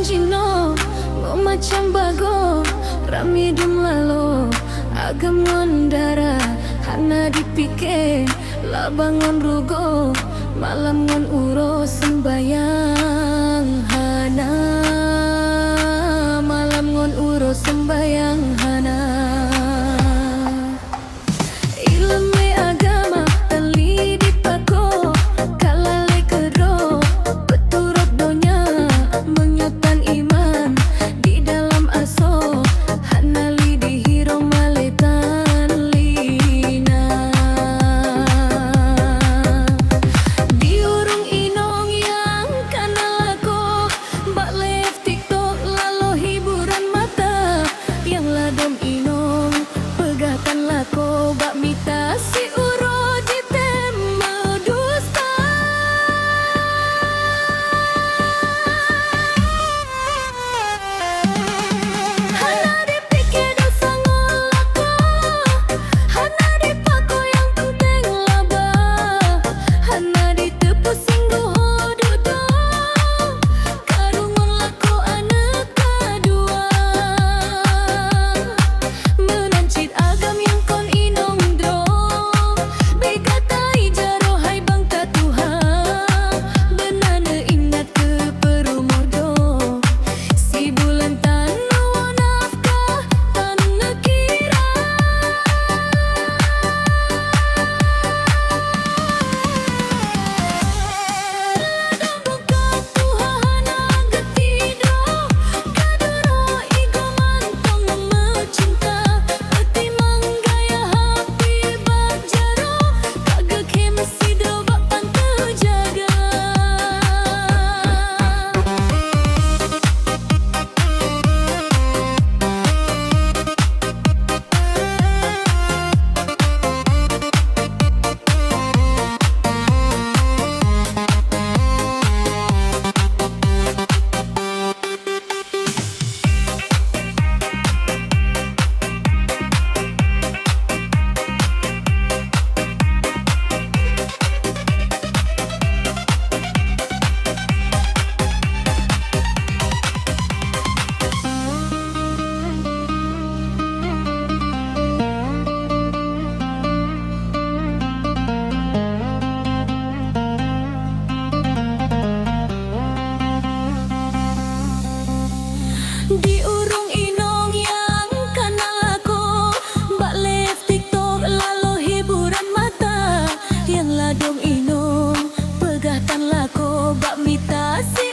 Jino macam bago rami dum lalo agam ngondara hana dipike labangon rugo malam ngon uro sembayang hana malam ngon uro sembayang hana ilmu agama tali dipako kalale kedro peturut donya menyotan iman di dalam aso hanali dihiro maletan lina diurung inong yang kanalako bak live TikTok lalu hiburan mata yang ladom inong pegahkan lako bak mita si uro ditema dusta hana dipikir dosa ngolako hana dipako yang penting laba hana ditepus singgo dudo karungon lako anak kedua menancit agam yang kon inong dro bekatai jaro hai bangka Tuhan benana ingat ke perumordo si bulan tanu nafkah tanu kira ladang buka Tuhan agak tidur kaduro igo mantong mecinta peti manggaya happy bajaro kagak kemsi drobak pantu jaga diurung inong yang kanalako bak live TikTok lalu hiburan mata yang ladong inong pegahkan lako bak mita si